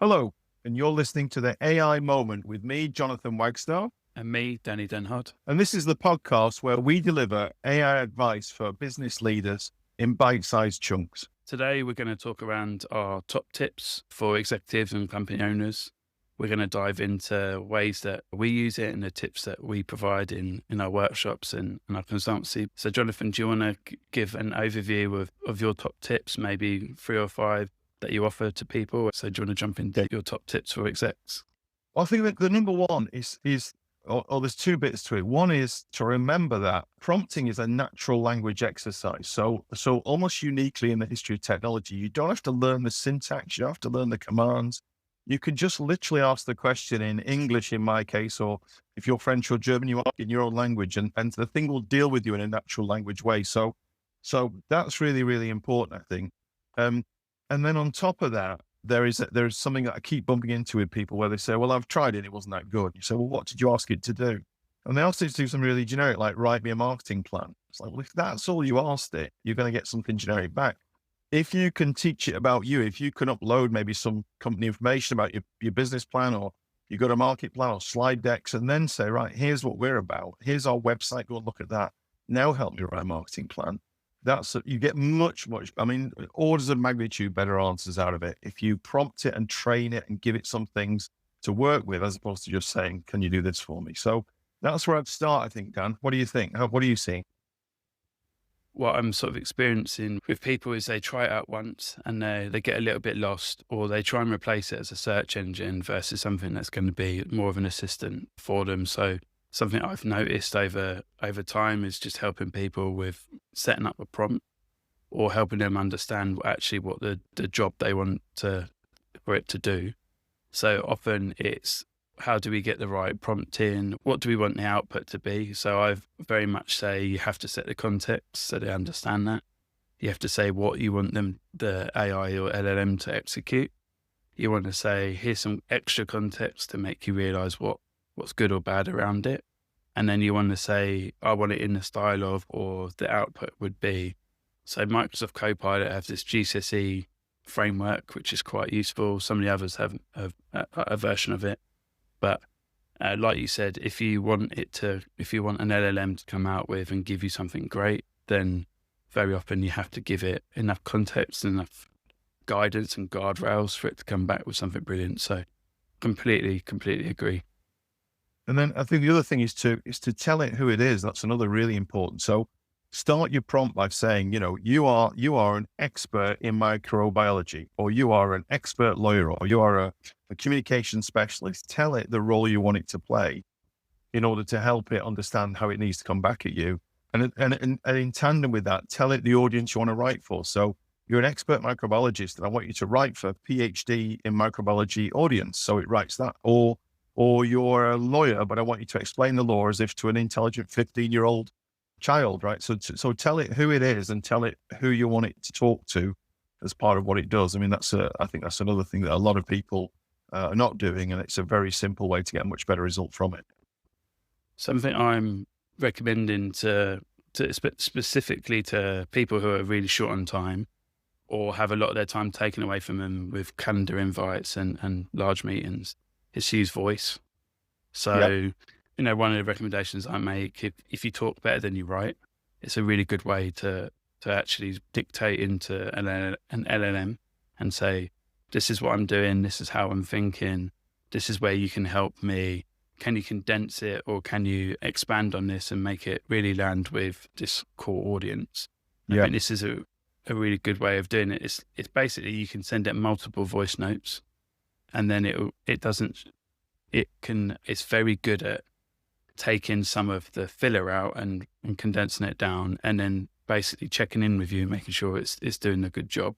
Hello, and you're listening to the AI Moment with me, Jonathan Wagstaffe. And me, Denhard. And this is the podcast where we deliver AI advice for business leaders in bite-sized chunks. Today, we're going to talk around our top tips for executives and company owners. We're going to dive into ways that we use it and the tips that we provide in our workshops and our consultancy. So, Jonathan, do you want to give an overview of your top tips, maybe 3 or 5 that you offer to people? So do you want to jump into your top tips for execs? I think that the number one is there's 2 bits to it. One is to remember that prompting is a natural language exercise. So almost uniquely in the history of technology, you don't have to learn the syntax, you don't have to learn the commands. You can just literally ask the question in English, in my case, or if you're French or German, you ask in your own language, and the thing will deal with you in a natural language way. So that's really, really important, I think. And then on top of that, there's something that I keep bumping into with people where they say, well, I've tried it and it wasn't that good. You say, well, what did you ask it to do? And they asked it to do something really generic, like write me a marketing plan. It's like, well, if that's all you asked it, you're going to get something generic back. If you can teach it about you, if you can upload maybe some company information about your business plan, or you got a market plan or slide decks, and then say, right, here's what we're about. Here's our website. Go and look at that. Now help me write a marketing plan. You get much, orders of magnitude better answers out of it if you prompt it and train it and give it some things to work with, as opposed to just saying, can you do this for me? So that's where I'd start, I think, Dan. What do you think? What are you seeing? What I'm sort of experiencing with people is they try it out once and they get a little bit lost, or they try and replace it as a search engine versus something that's going to be more of an assistant for them. So something I've noticed over time is just helping people with setting up a prompt, or helping them understand actually what the job they want for it to do. So often it's, how do we get the right prompt in? What do we want the output to be? So I very much say you have to set the context so they understand that. You have to say what you want the AI or LLM to execute. You want to say, here's some extra context to make you realize what's good or bad around it. And then you want to say, I want it in the style of, or the output would be. So Microsoft Copilot have this GCSE framework, which is quite useful. Some of the others have a version of it. But like you said, if you want an LLM to come out with and give you something great, then very often you have to give it enough context, enough guidance and guardrails for it to come back with something brilliant. So completely agree. And then I think the other thing is to tell it who it is. That's another really important. So start your prompt by saying, you are an expert in microbiology, or you are an expert lawyer, or you are a communication specialist. Tell it the role you want it to play in order to help it understand how it needs to come back at you. And in tandem with that, tell it the audience you want to write for. So you're an expert microbiologist and I want you to write for PhD in microbiology audience. So it writes that. Or you're a lawyer, but I want you to explain the law as if to an intelligent 15-year-old child, right? So tell it who it is and tell it who you want it to talk to as part of what it does. I mean, I think that's another thing that a lot of people are not doing, and it's a very simple way to get a much better result from it. Something I'm recommending to specifically to people who are really short on time, or have a lot of their time taken away from them with calendar invites and large meetings, is use voice. So, one of the recommendations I make, if you talk better than you write, it's a really good way to actually dictate into an LLM and say, this is what I'm doing, this is how I'm thinking, this is where you can help me. Can you condense it, or can you expand on this and make it really land with this core audience? I think this is a really good way of doing it. It's basically, you can send it multiple voice notes, and then it's very good at taking some of the filler out and condensing it down, and then basically checking in with you, making sure it's doing a good job.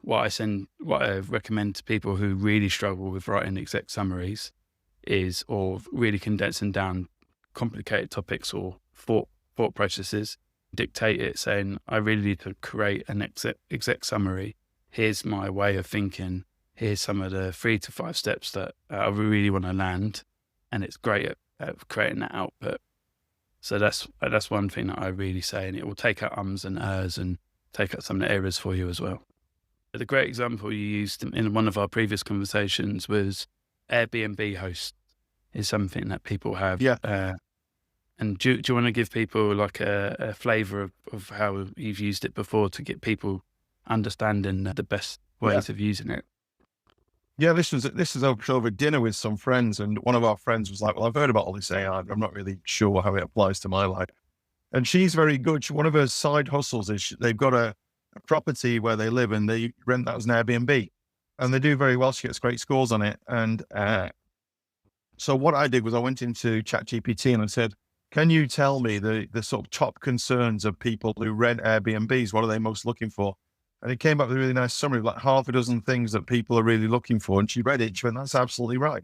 What I recommend to people who really struggle with writing exec summaries or really condensing down complicated topics or thought processes, dictate it saying, I really need to create an exec summary. Here's my way of thinking. Here's some of the 3 to 5 steps that I really want to land. And it's great at creating that output. So that's one thing that I really say, and it will take out ums and ers and take out some of the errors for you as well. The great example you used in one of our previous conversations was Airbnb host is something that people have. Yeah. And do you want to give people like a flavour of how you've used it before to get people understanding the best ways of using it? Yeah, this is over dinner with some friends, and one of our friends was like, "Well, I've heard about all this AI, but I'm not really sure how it applies to my life." And she's very good. One of her side hustles is they've got a property where they live, and they rent that as an Airbnb, and they do very well. She gets great scores on it. And so what I did was I went into ChatGPT and I said, "Can you tell me the sort of top concerns of people who rent Airbnbs? What are they most looking for?" And it came up with a really nice summary of like half a dozen things that people are really looking for. And she read it. She went, "That's absolutely right."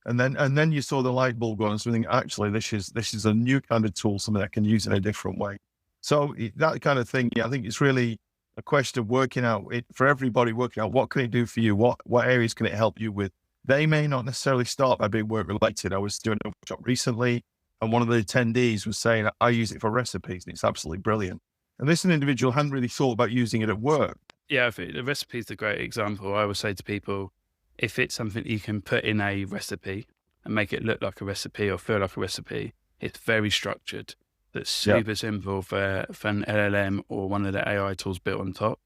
And then you saw the light bulb go on and something, actually, this is a new kind of tool, something I can use in a different way. So that kind of thing, yeah, I think it's really a question of working out it for everybody, working out what can it do for you? What areas can it help you with? They may not necessarily start by being work related. I was doing a workshop recently, and one of the attendees was saying, "I use it for recipes and it's absolutely brilliant." And this individual hadn't really thought about using it at work. Yeah, I think the recipe is a great example. I always say to people, if it's something you can put in a recipe and make it look like a recipe or feel like a recipe, it's very structured. That's super simple for an LLM or one of the AI tools built on top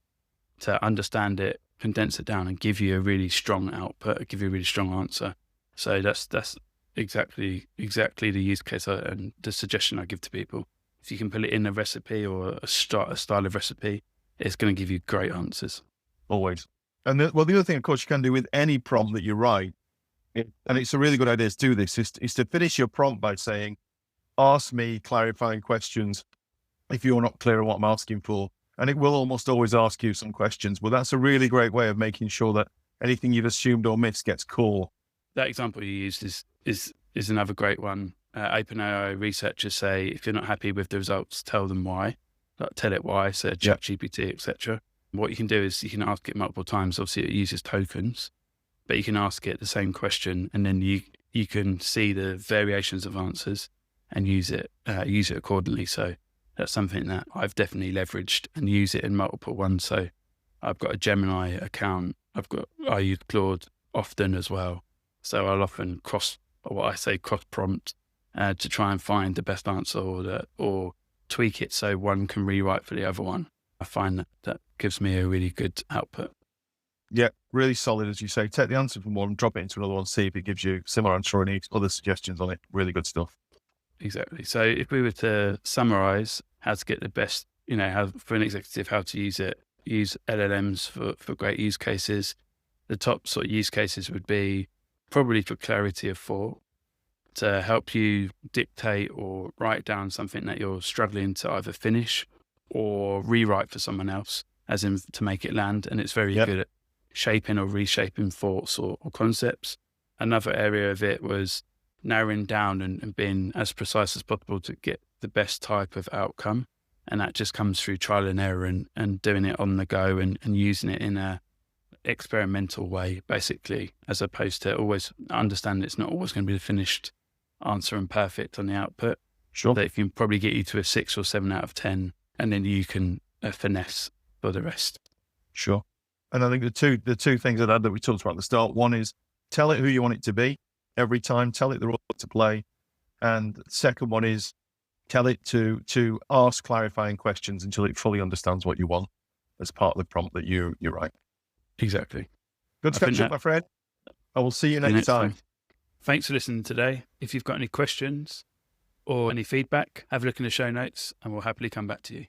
to understand it, condense it down, and give you a really strong output, give you a really strong answer. So that's exactly the use case and the suggestion I give to people. If you can put it in a recipe or a style of recipe, it's going to give you great answers. Always. And the other thing, of course, you can do with any prompt that you write, and it's a really good idea to do this, is to finish your prompt by saying, "Ask me clarifying questions if you're not clear on what I'm asking for." And it will almost always ask you some questions, but that's a really great way of making sure that anything you've assumed or missed gets caught. That example you used is another great one. OpenAI researchers say, if you're not happy with the results, tell them why. Like, tell it why, so ChatGPT, etc. What you can do is you can ask it multiple times. Obviously, it uses tokens, but you can ask it the same question, and then you can see the variations of answers and use it accordingly. So that's something that I've definitely leveraged and use it in multiple ones. So I've got a Gemini account. I use Claude often as well. So I'll often cross prompt to try and find the best answer or tweak it so one can rewrite for the other one. I find that gives me a really good output. Yeah, really solid, as you say. Take the answer from one, drop it into another one, see if it gives you similar answer or any other suggestions on it. Really good stuff. Exactly. So if we were to summarize how to get the best, how for an executive, how to use it, use LLMs for great use cases. The top sort of use cases would be probably for clarity of thought, to help you dictate or write down something that you're struggling to either finish or rewrite for someone else, as in to make it land. And it's very good at shaping or reshaping thoughts or concepts. Another area of it was narrowing down and being as precise as possible to get the best type of outcome. And that just comes through trial and error and doing it on the go and using it in a experimental way, basically, as opposed to always understand it's not always going to be the finished answer and perfect on the output. Sure. That can probably get you to a 6 or 7 out of 10, and then you can finesse for the rest. Sure. And I think the two things that we talked about at the start, one is tell it who you want it to be every time, tell it the role to play. And the second one is tell it to ask clarifying questions until it fully understands what you want as part of the prompt that you write. Exactly. Good to catch up, my friend. I will see you next time. Thanks for listening today. If you've got any questions or any feedback, have a look in the show notes and we'll happily come back to you.